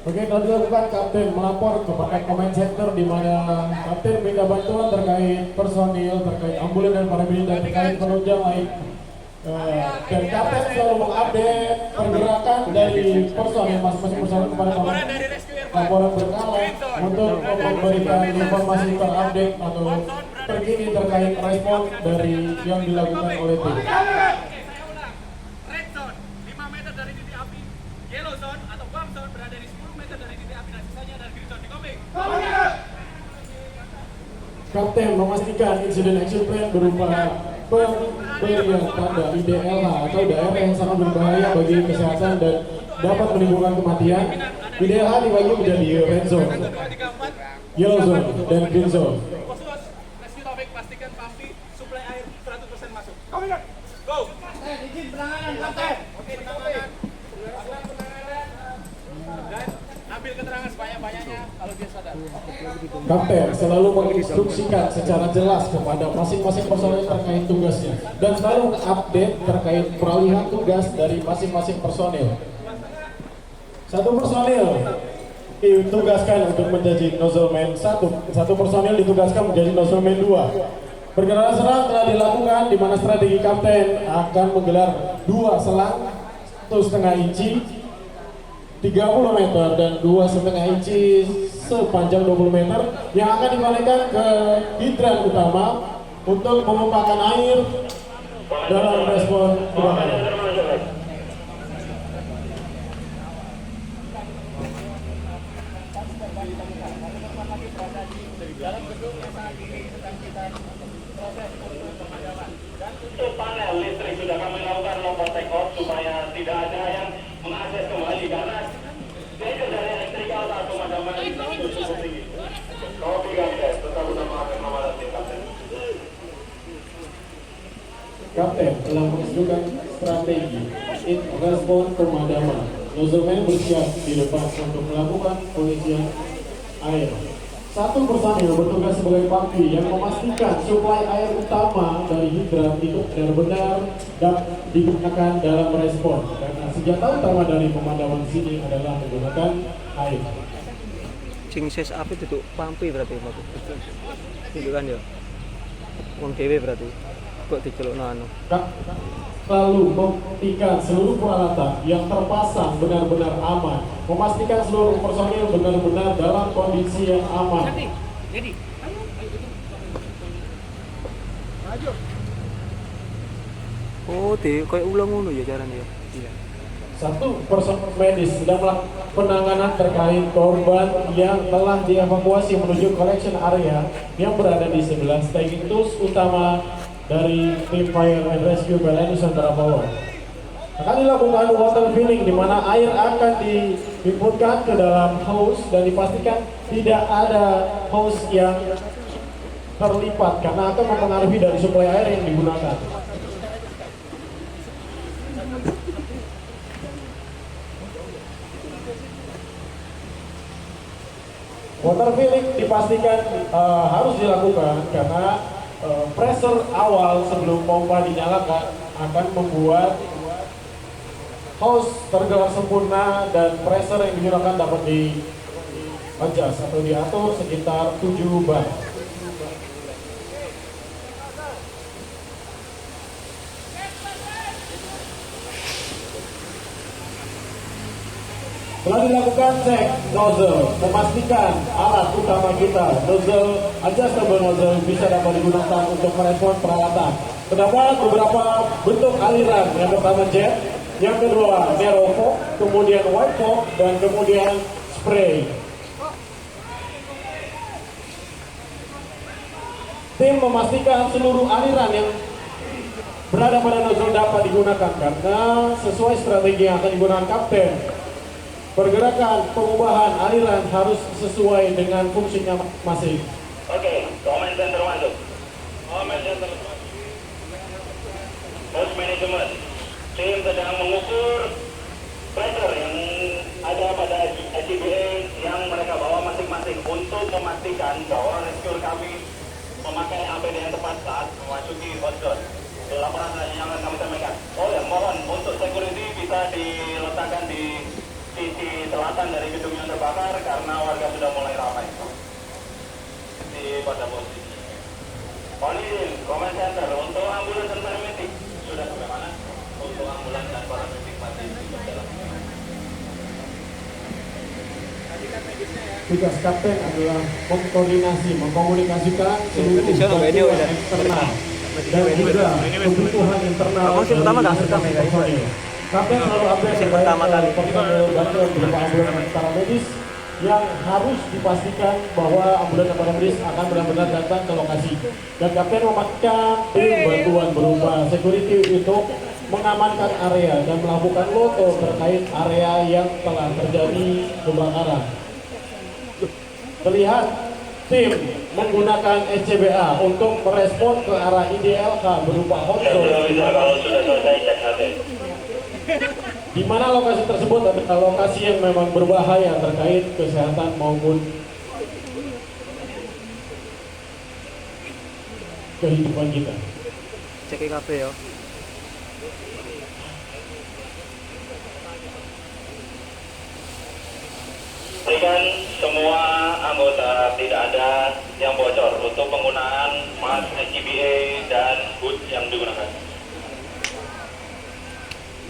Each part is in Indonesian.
Oke, kalau dilakukan Kapten melapor kepada Command Center di mana Kapten minta bantuan terkait personil, terkait ambulan dan paramedik dan terkait penunjang lain. Dan Kapten selalu mengupdate pergerakan dari personil masing-masing personil kepada laporan berkala untuk memberikan informasi terupdate atau terkini terkait respon dari yang dilakukan oleh tim. Red zone 5 meter dari titik api, yellow zone atau bomb zone berada di 10 meter dari titik api dan sisanya dari green zone. Di komik. Kapten memastikan insiden action plan berupa pemberian tanda IDLH atau daerah yang sangat berbahaya bagi kesehatan dan dapat menimbulkan kematian. IDLH dibagi menjadi red zone, yellow zone, dan green zone. Khusus rescue topik pastikan pumpi suplai air 100% masuk. Go. Izin penanganan Kapten. Oke, penanganan. Dan ambil keterangan sebanyak-banyaknya kalau dia sadar. Kapten selalu menginstruksikan secara jelas kepada masing-masing personel terkait tugasnya dan selalu update terkait peralihan tugas dari masing-masing personel. Satu personil ditugaskan untuk menjadi nozzleman satu personil ditugaskan menjadi nozzleman 2. Pergerakan serang telah dilakukan di mana strategi Kapten akan menggelar 2 selang 1,5 inci 30 meter dan 2,5 inci sepanjang 20 meter yang akan dibalikan ke hidran utama untuk menumpahkan air dalam respon kebakaran. Untuk panel listrik sudah kami lakukan lompat take off supaya tidak ada yang mengakses kembali karena itu dari elektrikal atau pemadaman itu cukup tinggi. Kopi Kapten, tetap utamakan nomor tim Kapten. Kapten telah menunjukkan strategi respon pemadaman. Nozzleman bersiap di depan untuk melakukan pengisian air. Satu personil bertugas sebagai pumpi yang memastikan suplai air utama dari hidran itu benar-benar dapat digunakan dalam respon. Karena senjata utama dari pemadaman sini adalah menggunakan air. Cingses api itu pampi berarti maksud. Itu kan ya. Wong dhewe berarti. Kok dicelukno anu. Lalu memastikan seluruh peralatan yang terpasang benar-benar aman, memastikan seluruh personil benar-benar dalam kondisi yang aman. Jadi. Oh, kayak ulang ngono ya caranya ya. Iya. Satu personil medis sedang melakukan penanganan terkait korban yang telah dievakuasi menuju collection area yang berada di sebelah staging tools utama dari tim Fire and Rescue BLN Nusantara Power. Akan dilakukan water filling di mana air akan diinputkan ke dalam hose dan dipastikan tidak ada hose yang terlipat karena akan mempengaruhi dari suplai air yang digunakan. Water filling dipastikan harus dilakukan karena pressure awal sebelum pompa dinyalakan akan membuat hose tergelar sempurna dan pressure yang digunakan dapat di-adjust atau diatur sekitar 7 bar. Telah dilakukan cek nozzle, memastikan alat utama kita, nozzle adjustable nozzle bisa dapat digunakan untuk merespon peralatan. Terdapat beberapa bentuk aliran, yang pertama jet, yang kedua narrow fork, kemudian wide fork, dan kemudian spray. Tim memastikan seluruh aliran yang berada pada nozzle dapat digunakan karena sesuai strategi yang akan digunakan Kapten. Pergerakan pengubahan aliran harus sesuai dengan fungsinya masing. Oke, command center masuk. Command center. Host management. Tim sedang mengukur pressure yang ada pada ICBA yang mereka bawa masing-masing untuk memastikan bahwa rescue kami memakai APD yang tepat saat memasuki hot zone. Laporan yang akan kami sampaikan. Oh ya, mohon untuk security bisa diletakkan di sisi selatan dari gedung yang terbakar karena warga sudah mulai ramai di pada posisi. Mohon izin, comment center untuk ambulans dan paramedik sudah sampai mana? Untuk ambulans dan paramedik masih di dalam. Tugas kapten adalah mengkoordinasi, mengkomunikasikan seluruh Di sana video bantuan ada. eksternal dan juga kebutuhan internal. Abang sih pertama nggak dari rekam ya, guys? personil. Kapten selalu update Sih terkait pertama kali. personil bantuan berupa ambulans dan paramedis yang harus dipastikan bahwa ambulans dan paramedis akan benar-benar datang ke lokasi. Dan kapten memastikan tim bantuan berupa security untuk mengamankan area dan melakukan loto terkait area yang telah terjadi kebakaran. Terlihat tim menggunakan SCBA untuk merespon ke arah IDLK berupa hotdog Kalau sudah selesai cek HT. di mana lokasi tersebut adalah lokasi yang memang berbahaya terkait kesehatan maupun kehidupan kita. Cek IKP ya. Pastikan semua anggota tidak ada yang bocor untuk penggunaan mask SCBA dan hood yang digunakan.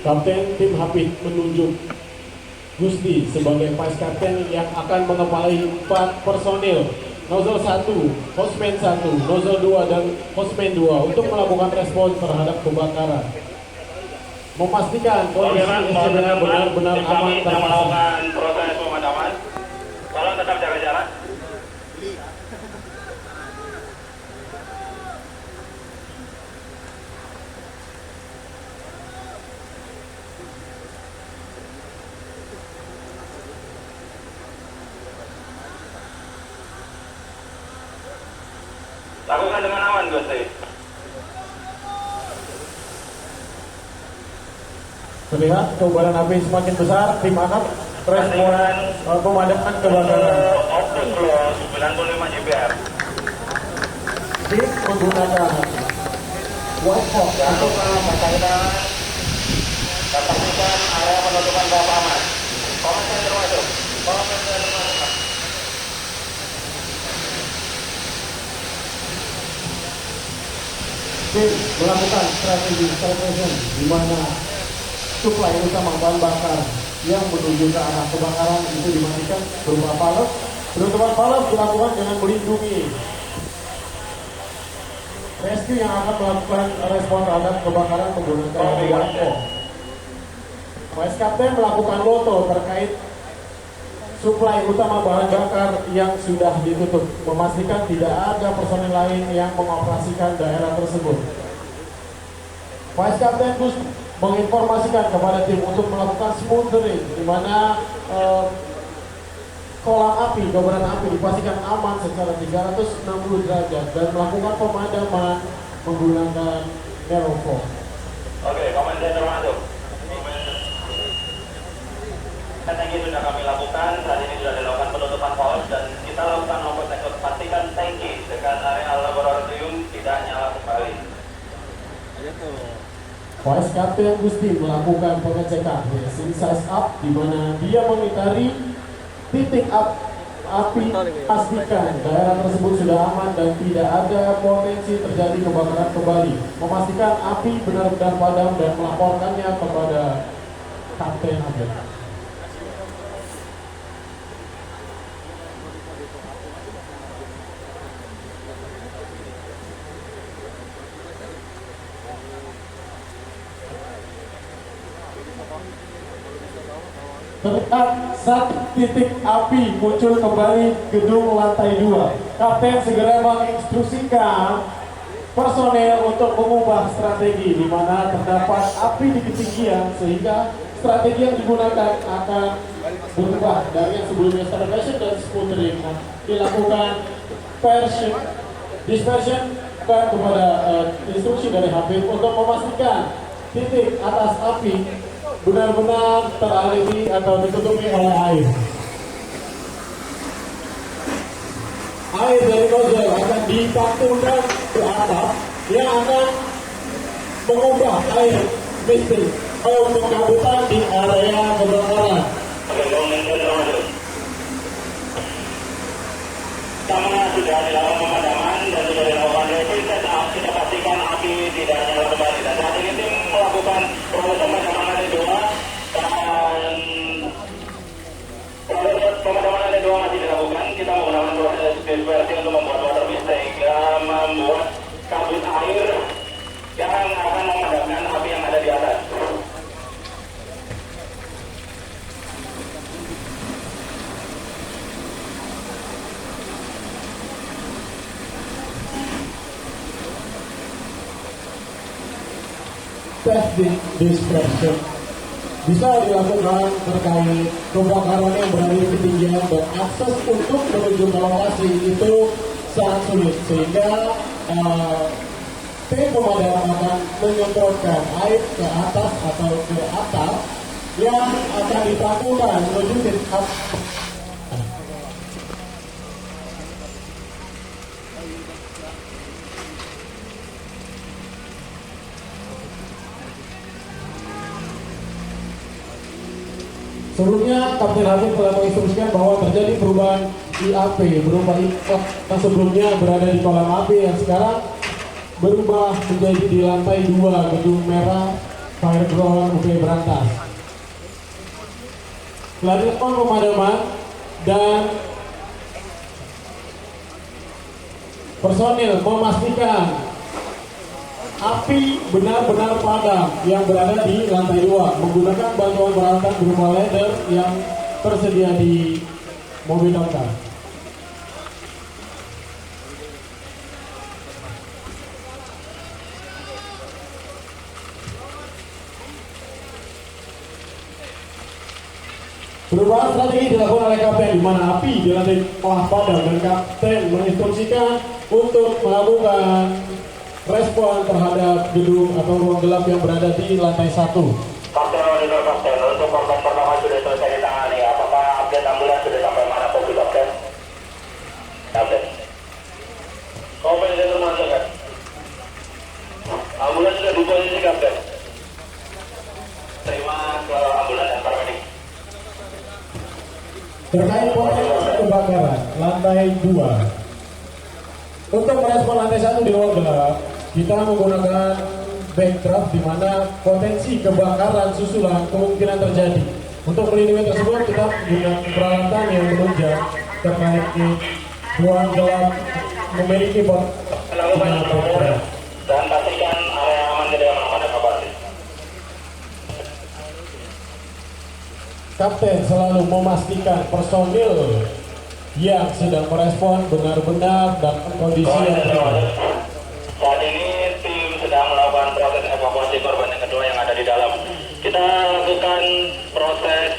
Kapten tim Hafid menunjuk Gusti sebagai vice kapten yang akan mengepalai 4 personil nozzle 1, hostman 1, nozzle 2 dan hostman 2 untuk melakukan respon terhadap kebakaran. Memastikan kondisi SCBA benar-benar aman Kami sedang terpasang. melakukan proses pemadaman. Tolong tetap jaga jarak. Lakukan dengan aman, Gusti. Terlihat kobaran api semakin besar, tim akan respon pemadaman kebakaran. Optus Flow 95 GPR. Tim menggunakan white box untuk Pastikan area penutupan bawah aman. Komen termasuk. Komen termasuk. tim melakukan strategi separation di mana suplai utama bahan bakar yang menuju ke arah kebakaran itu dimatikan berupa palet. Penutupan palet dilakukan dengan melindungi rescue yang akan melakukan respon terhadap kebakaran menggunakan white box. Vice Captain melakukan loto terkait suplai utama bahan bakar yang sudah ditutup, memastikan tidak ada personel lain yang mengoperasikan daerah tersebut. Vice Captain Gus menginformasikan kepada tim untuk melakukan smoothering, di mana kolam api, kobaran api dipastikan aman secara 360 derajat dan melakukan pemadaman menggunakan Aerofoam. Oke, komen termasuk. Tangki sudah kami lakukan, saat ini sudah dilakukan penutupan paus dan kita lakukan lompot teknik. Pastikan tangki dekat area laboratorium tidak nyala kembali. Vice Captain Gusti melakukan pengecekan racing size up di mana dia mengitari titik api, pastikan daerah tersebut sudah aman dan tidak ada potensi terjadi kebakaran kembali. Memastikan api benar-benar padam dan melaporkannya kepada Kapten Abed. Terlihat satu titik api muncul kembali gedung lantai 2. Kapten segera menginstruksikan personel untuk mengubah strategi di mana terdapat api di ketinggian sehingga strategi yang digunakan akan berubah dari yang sebelumnya starvation dan sputtering. Dilakukan dispersion kepada instruksi dari Habib untuk memastikan titik atas api benar-benar teraliri atau ditutupi oleh air. Air dari nozzle akan dipantulkan ke atas yang akan mengubah air listrik pencabutan di area kebakaran. Sama sudah dilakukan pemadaman dan sudah dilakukan rapid test, kita pastikan api tidak nyala kembali. Dan saat ini tim melakukan proses pemadaman ada dua dan proses pemadaman ada dua masih dilakukan. Kita menggunakan proses dispersi untuk membuat water mist sehingga membuat kabut air yang akan memadamkan api yang ada di atas. Tes dispersion bisa dilakukan terkait kebakaran yang berada di ketinggian dan akses untuk menuju ke lokasi itu sangat sulit, sehingga tim pemadam akan menyemprotkan air ke atas atau ke atap yang akan ditampungkan menuju titik api. Sebelumnya, Kapten Habib telah menginstruksikan bahwa terjadi perubahan IAP berupa IAP yang sebelumnya berada di kolam api yang sekarang berubah menjadi di lantai 2 gedung merah Fireground UP Brantas. Setelah dilakukan pemadaman dan personil memastikan api benar-benar padam yang berada di lantai 2 menggunakan bantuan peralatan berupa ladder yang tersedia di mobil damkar. Perubahan strategi dilakukan oleh kapten di mana api di lantai telah padam dan kapten menginstruksikan untuk melakukan respon terhadap gedung atau ruang gelap yang berada di lantai 1. Kapten monitor kapten, untuk korban pertama sudah selesai ditangani. Apakah update ambulans sudah sampai mana fokus kapten? Kapten. Komen sudah termasuk kan? Ambulans sudah di posisi kapten. Terima ke ambulans dan paramedik. Terkait potensi kebakaran lantai 2. Untuk merespon lantai 1 di ruang gelap, kita menggunakan backdraft di mana potensi kebakaran susulan kemungkinan terjadi. Untuk melindungi tersebut, kita menggunakan peralatan yang menunjang terkait di ruang gelap memiliki potensi dan pastikan area aman tidak aman evakuasi. Kapten selalu memastikan personil yang sedang merespon benar-benar dalam kondisi yang baik. Saat ini tim sedang melakukan proses evakuasi korban yang kedua yang ada di dalam. Kita lakukan proses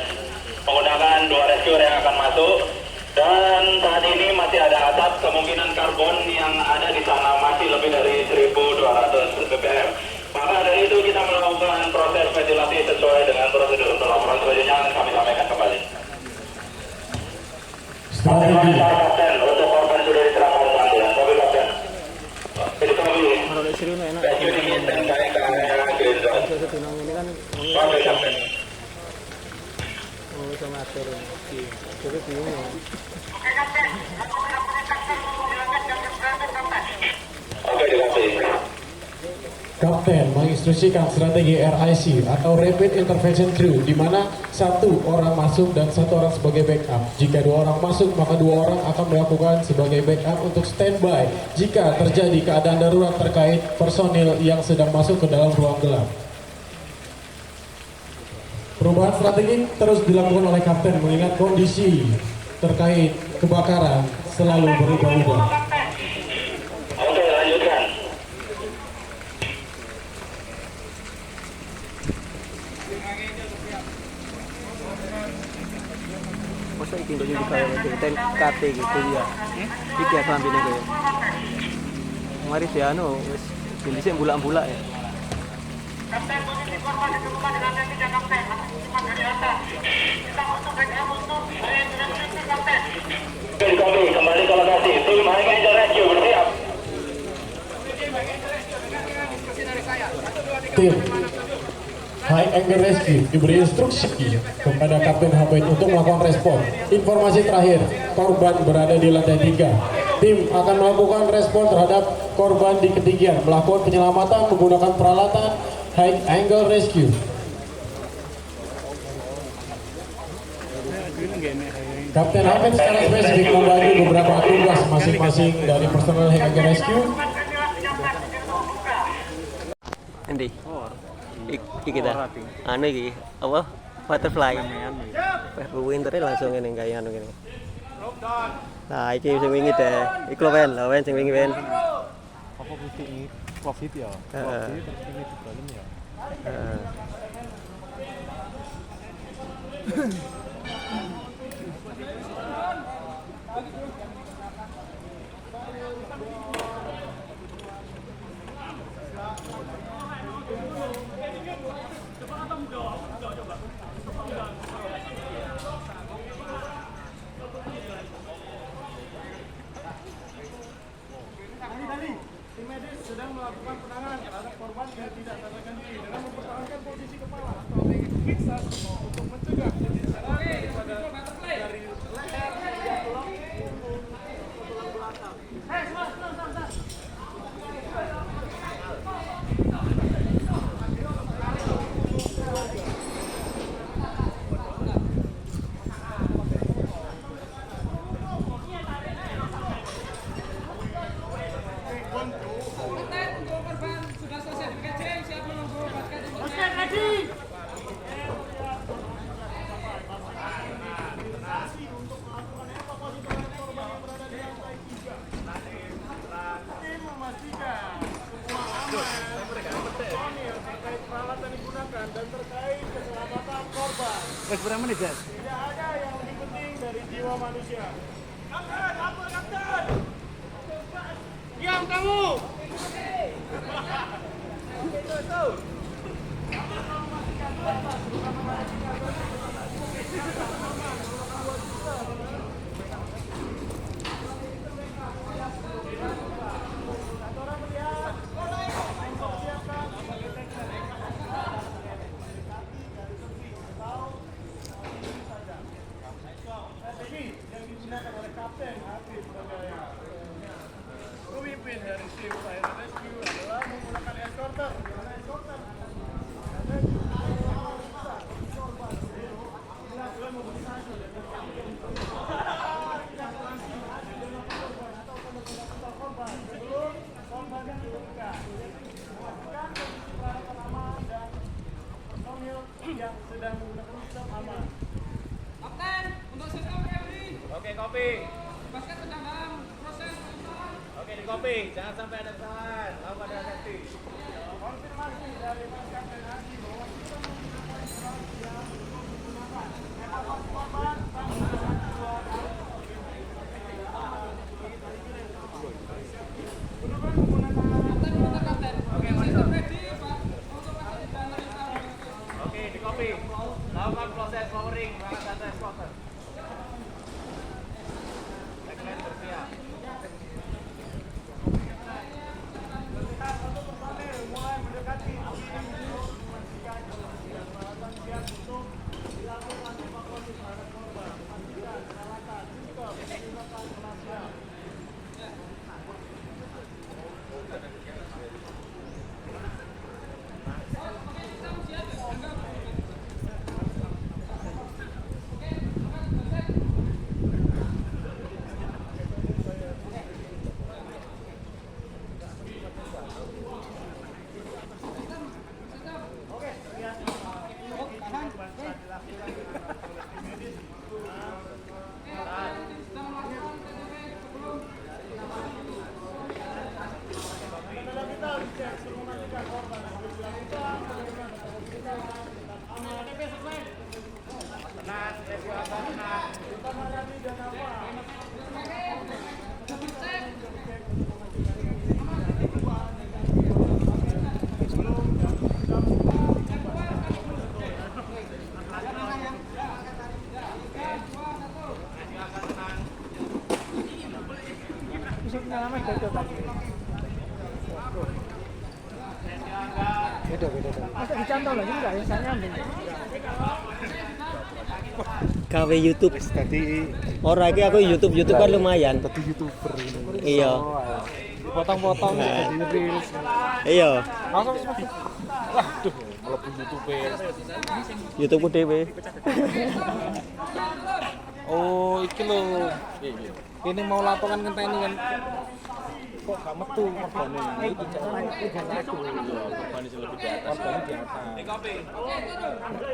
menggunakan 2 rescue yang akan masuk, dan saat ini masih ada asap, kemungkinan karbon yang ada di sana masih lebih dari 1.200 ppm. Maka dari itu kita melakukan proses ventilasi sesuai dengan prosedur. Untuk laporan selanjutnya akan kami sampaikan kembali. Strategi Kapten, untuk korban sudah diserahkan ke ambulans. Mobil kapten. Jadi kami Kalau dari sini enak. rescue ini standby ke area green zone. Saya tunang ini kan Mobil kapten. sama atur. Jadi bingung ya. Oke, dikasih. Kapten menginstruksikan strategi RIC atau Rapid Intervention Crew, di mana 1 orang masuk dan 1 orang sebagai backup. Jika 2 orang masuk, maka 2 orang akan melakukan sebagai backup untuk standby jika terjadi keadaan darurat terkait personil yang sedang masuk ke dalam ruang gelap. Perubahan strategi terus dilakukan oleh kapten mengingat kondisi terkait kebakaran selalu berubah-ubah. Oke, lanjutkan. Masa iki ndok nyuci kaya ten KT gitu ya. Iki ya klambine kaya. Mari si anu wis dhisik bulak-bulak ya. Kapten, posisi korban ditemukan di lantai 3, Kapten. Cepat dari atas. Kita butuh backup untuk area rescue, Kapten. Oke, kami kembali ke lokasi. Tim High Angel Rescue bersiap. Tim High Angle Rescue diberi instruksi kepada Kapten Habib untuk melakukan respon. Informasi terakhir, korban berada di lantai 3. Tim akan melakukan respon terhadap korban di ketinggian, melakukan penyelamatan menggunakan peralatan High Angle Rescue. Kapten Habib secara spesifik membagi beberapa tugas masing-masing dari personel High Angle Rescue. Endi? Iki kita. Anu iki apa? Butterfly. Winter langsung ngene kayak anu ngene. Nah, iki sing wingi deh. Iku lho wen sing wingi wen. Apa putih ini COVID ya? Heeh. COVID terus ini di dalam ya. Heeh. Tim medis sedang melakukan penanganan terhadap korban yang tidak sadarkan diri dengan mempertahankan posisi kepala atau pingsan untuk mencegah penyisaran daripada dari leher hingga tulang punggung atau tulang belakang. Peralatan digunakan dan terkait keselamatan korban. Berapa menit ya? Tidak ada yang lebih penting dari jiwa manusia. Kapten, apa kapten? Diam kamu. Yang digunakan oleh Kapten Habib sebagai pemimpin dari tim Fire and Rescue adalah menggunakan escorter. Sebelum korban diturunkan, memastikan kondisi peralatan aman dan personil yang sedang menggunakan sistem aman. Kapten, untuk sistem Febri. Oke, kopi. Basket sedang dalam proses pengusahaan. Oke, di kopi. Jangan sampai ada kesalahan. Lakukan dengan safety. Konfirmasi dari Kapten Haji bahwa kita menggunakan peralatan yang digunakan. Evakuasi korban sampai dua kali. Kapten, benar Kapten. Sistem Febri, Pak. Untuk masuk di dalam Oke, di kopi. Lakukan proses lowering peralatan data escorter. Backline bersiap. Satu personil mulai mendekati untuk memastikan peralatan siap untuk dilakukan evakuasi terhadap korban. Pastikan peralatan sistem digunakan telah siap. Masa dicantol lagi enggak ya? Saya nyambung. KW YouTube. Tadi Orang aku YouTube kan lumayan. YouTuber ini. Iya. Potong-potong jadi reels. Iya. Langsung waduh, mlebu YouTube. YouTube dhewe. Oh, iki lho. Ini mau laporan ngenteni kan. Kok gak metu korbannya? Itu korbannya sing lebih di atas. Korbannya di atas.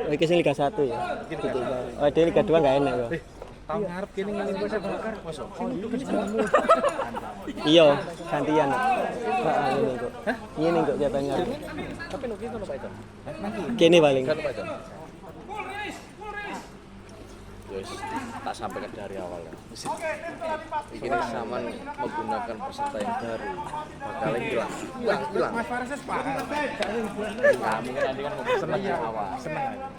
Oh, iki sing Liga 1 ya. Oh, dia Liga 2 enggak enak kok. Tahun ngarep kene ngene wis bakar. Iya, gantian. Heeh, ngene kok. Ngene kok jatahnya. Tapi nek ngono Pak Ito. Kene paling. Yes, tak sampaikan dari awal ya. Ini sama menggunakan peserta yang baru, bakal hilang. Mas Faris paham. Nah, mungkin nanti kan seneng ya awal.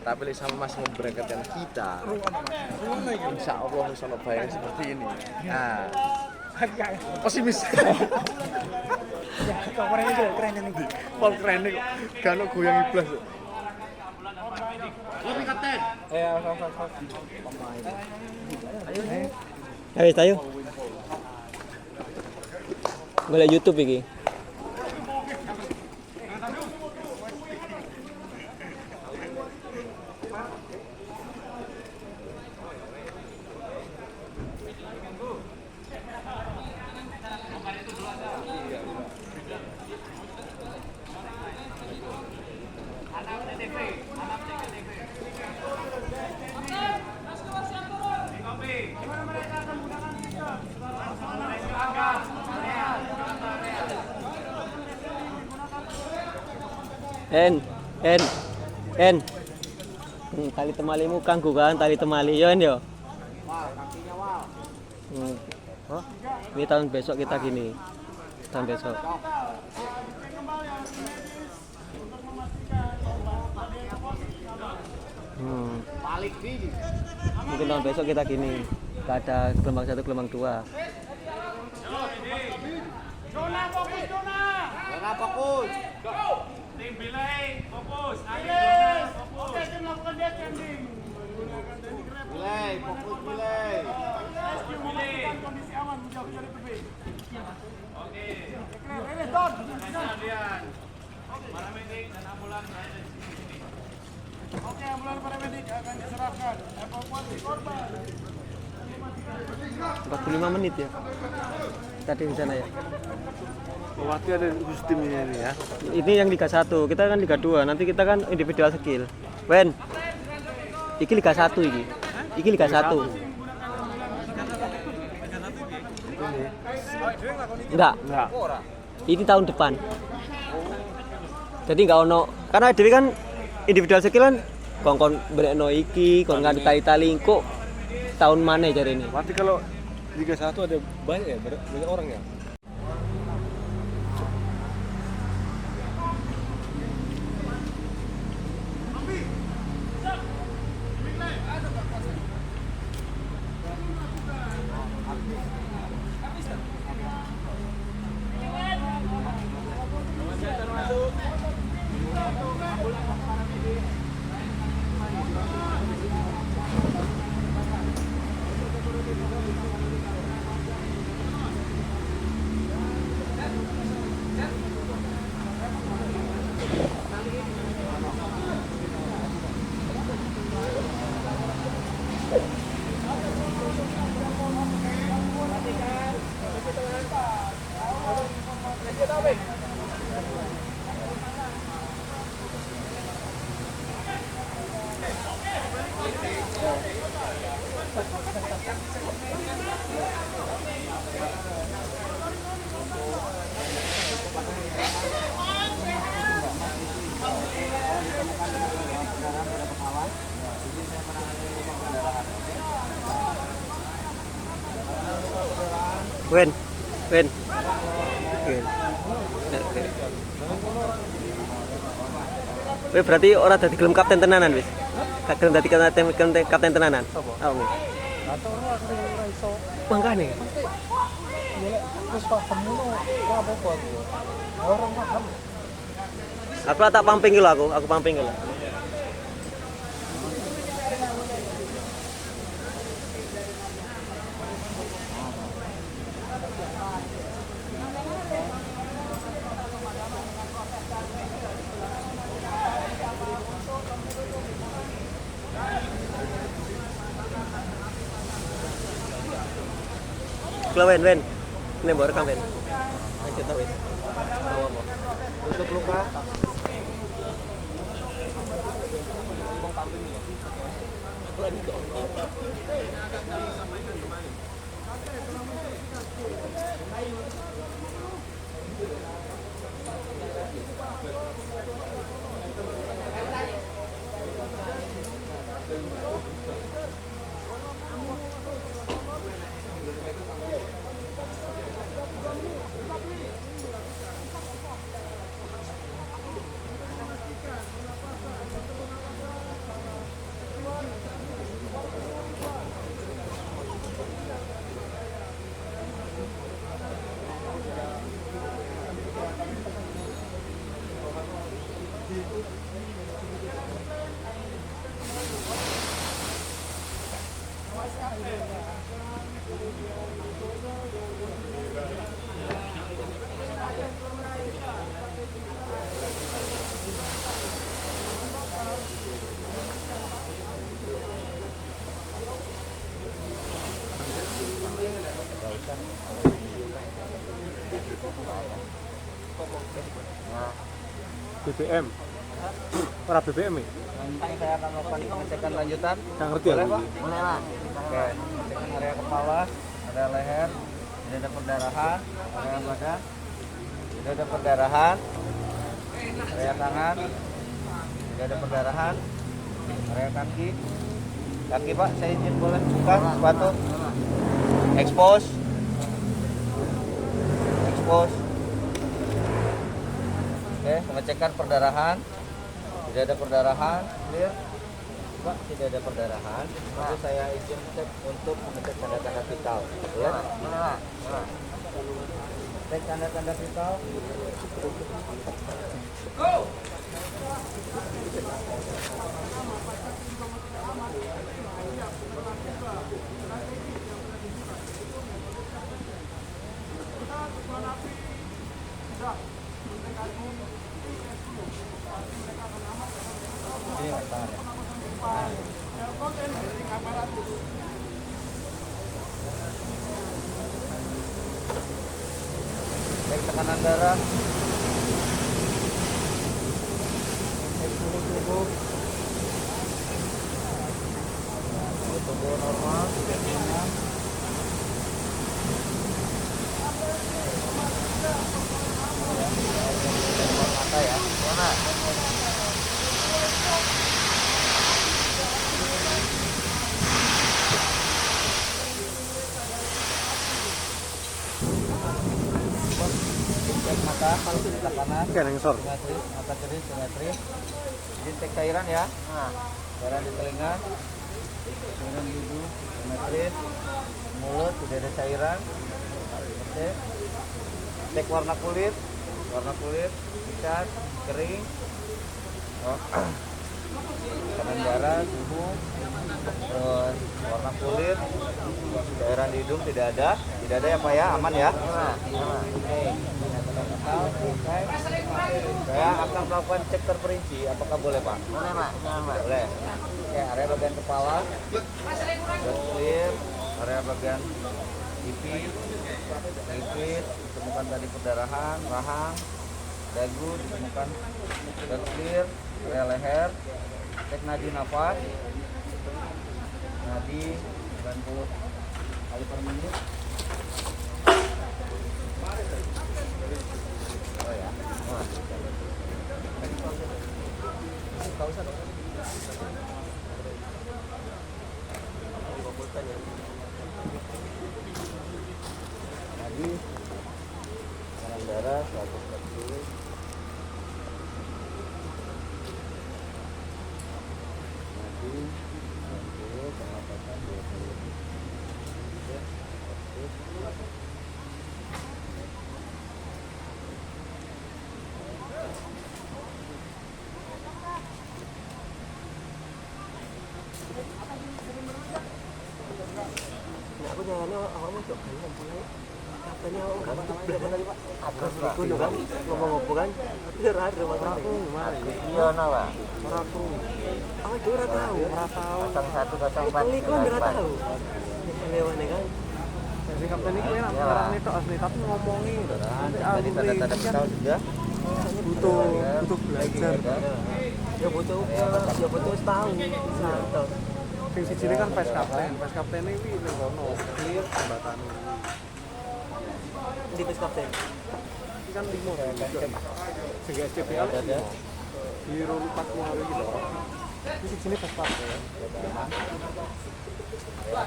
Tapi sama Mas memberangkatkan kita. Insya Allah misalnya bayang seperti ini. Nah, pesimis. Kamarnya itu keren ini. Pol keren nih, gak ada goyang iblas. Ayo, ayo. Golek YouTube iki. En. Tali temalimu kanggo kan tali temali yo en yo. Oh, ini tahun besok kita gini. Tahun besok. Mungkin tahun besok kita gini. Gak ada gelombang 1, gelombang 2. Zona fokus zona. Zona fokus. Tim bilai fokus. Ayo fokus. Oke, tim lakukan descending. Bilai, fokus bilai. Rescue memastikan kondisi aman menjauh dari tebing. Oke. Ini Don. Kemudian paramedik dan ambulan berada di sini. Oke, ambulan paramedik akan diserahkan. Evakuasi korban. 45 menit ya. Tadi di sana ya. Waktu ada khusus tim ini ya. Ini yang Liga 1, kita kan Liga 2. Nanti kita kan individual skill. Wen. Iki Liga 1 iki. Iki Liga 1. Enggak. Ini tahun depan. Jadi enggak ono karena dhewe kan individual skill kan kongkon berekno iki, kon ngadu tali-tali kok tahun mana jare ini. Berarti kalau Liga 1 ada banyak ya, banyak orang ya. Wen. Oke. Weh berarti ora dadi gelem kapten tenanan wis. Gak gelem dadi kapten tenanan. Oh. Atau ora iso. Mangkane. Wis paham ngono ora apa-apa. Orang paham. Aku lah tak pumping dulu aku pumping dulu. Wen. Ini baru rekam Wen. Ayo tahu Wen. Tahu apa? Tutup luka. BBM. Para BBM ya? Nanti saya akan melakukan pengecekan lanjutan. Nggak ngerti Boleh, aku. Pak? Boleh, Pak. Oke, pengecekan area kepala, area leher, tidak ada perdarahan, area badan, tidak ada perdarahan, area tangan, tidak ada perdarahan, area kaki. Kaki Pak, saya izin boleh buka sepatu. Expose. Oke, pengecekan perdarahan. Tidak ada perdarahan, clear. Pak, tidak ada perdarahan. Lalu saya izin cek untuk mengecek tanda-tanda vital. Ya? Cek tanda-tanda vital. Ini Mas, tangan ya. Cek tekanan darah. Cek suhu tubuh. Suhu tubuh normal, tidak tinggi. Mata ya. Mana? Cek mata, kalau sebelah kanan. Simetris, mata kiri simetris. Izin cek cairan ya. Cairan di telinga, cairan di hidung, simetris. Mulut tidak ada cairan. Oke. Cek warna kulit, pucat, kering. Tekanan darah, suhu, terus warna kulit, cairan di hidung tidak ada ya Pak ya, aman ya. Oke. Saya akan melakukan cek terperinci, apakah boleh Pak? Boleh Pak. Boleh. Oke, area bagian kepala, clear, area bagian pipi, lipid, ditemukan tadi perdarahan, rahang, dagu ditemukan clear, area leher, cek nadi nafas, nadi 90 kali per menit. Oh ya. Nadi, tekanan darah 140. Nadi 90, pernapasan 20. Oke, fokus. Katanya Agus Riku kan ngomong apa kan? Berat rumah aku iya nawa. Aku. Oh itu ora tahu. 0104. Ini kan ora tahu. Lewat kan. Si kapten ini enak orang itu asli tapi ngomongi tadi tanda-tanda tahu sudah butuh belajar Ya butuh setahun. Santai. sing siji kan vice kapten ini ning kono clear jembatan Di bus kapten. ini kan 5 sing SCPL Hero 40 hari gitu ini sini vice kapten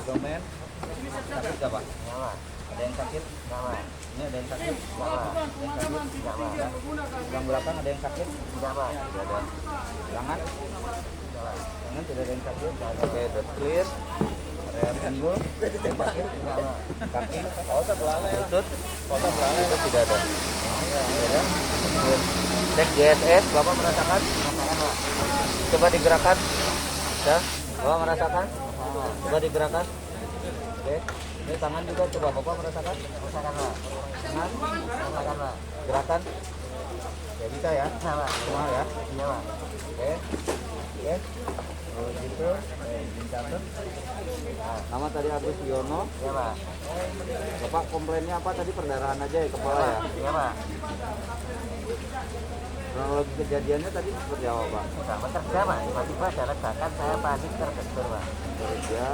Domen sakit gak pak? Nyala. Ada yang sakit? Nyala. Ini ada yang sakit? Nyala. Ada yang sakit? Nyala. Yang belakang ada yang sakit? Nyala. Tidak ada. Tangan? Nyala. Tangan tidak ada yang sakit? Oke, udah clear. Area pinggul? Sakit? Nyala. Kaki? Otot belalai. Lutut? Otot belalai. Lutut tidak ada. Tidak ada. Cek GSS, Bapak merasakan? Coba digerakkan. Bisa? Bapak merasakan? Coba digerakkan. Oke, ini tangan juga coba Bapak merasakan? Merasakan lah. Tangan? Merasakan lah. Gerakan? Ya bisa ya? Sama. Semua ya? Iya lah. Oke. Oke. Kalau gitu, dicatat. Nama tadi Agus Yono. Iya Pak. Bapak komplainnya apa tadi perdarahan aja ya kepala ya? Iya Pak. Kronologi kejadiannya tadi seperti apa Pak? Sama terjam Pak. Tiba-tiba ada ledakan saya panik terbentur Pak. Ya.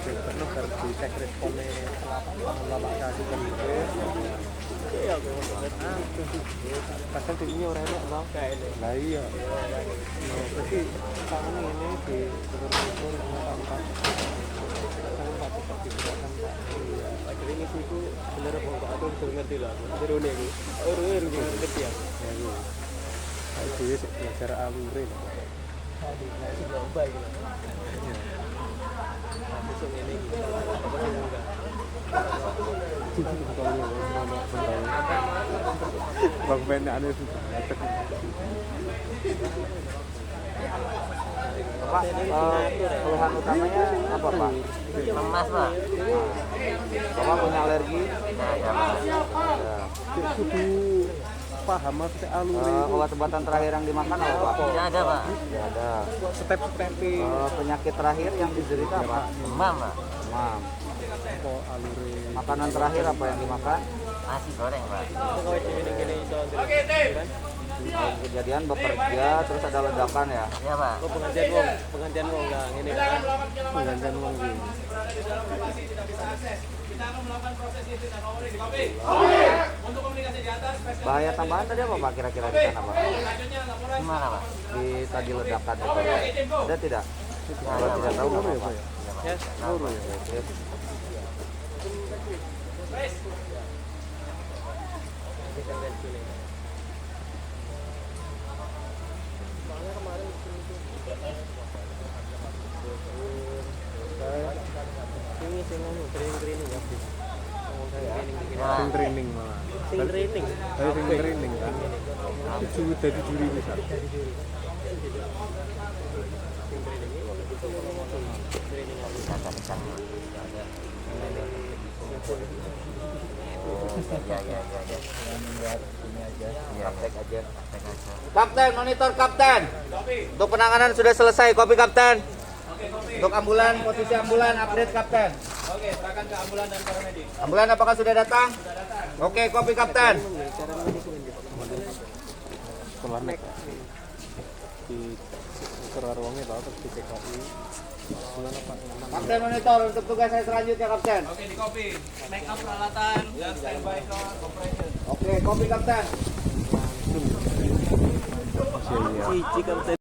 penuh harus dicek responnya lama kasih kan gitu iya pasal tingginya orang enak loh lah iya nah berarti tangan ini di betul-betul tempat seperti gerakan Pak akhirnya ini sih itu bener apa enggak aku bisa ngerti lah jerone ini ngerti ya itu ya belajar alure aduh nah itu lomba gitu besok ini bang Ben aneh sih Pak, keluhan utamanya apa Pak? Lemas Pak. Bapak punya alergi? Ya Pak. Kudu paham maksudnya alure. Obat-obatan terakhir yang dimakan apa Pak? Tidak ada Pak. Tidak ada. Step-step penyakit terakhir yang diderita apa? Demam Pak. Demam. Alure. Makanan terakhir apa yang dimakan? Nasi goreng Pak. Oke tim. Kejadian bekerja terus ada ledakan ya? Iya Pak. Oh pengantian wong enggak ini kan? Pengantian wong ini. Kita akan melakukan proses itu dan nomor di kopi. Untuk komunikasi di atas. Bahaya tambahan tadi apa Pak kira-kira di sana Pak? Gimana Pak? Di tadi ledakan itu. Ada tidak? Kalau tidak tahu nggak apa-apa. Ya, tahu ya. Sing training malah. Sing training. Sing training kan. Itu dari juri bisa. Kapten, monitor kapten. Untuk penanganan sudah selesai, kopi kapten. Untuk ambulan, posisi ambulan, update kapten. Oke, serahkan ke ambulan dan paramedik. Ambulan apakah sudah datang? Sudah datang. Oke, kopi kapten. Di ruangnya tahu terus di PKI. Kapten monitor untuk tugas saya selanjutnya kapten. Oke, di kopi. Make up peralatan dan standby compression. Oke, kopi kapten. Cici kapten.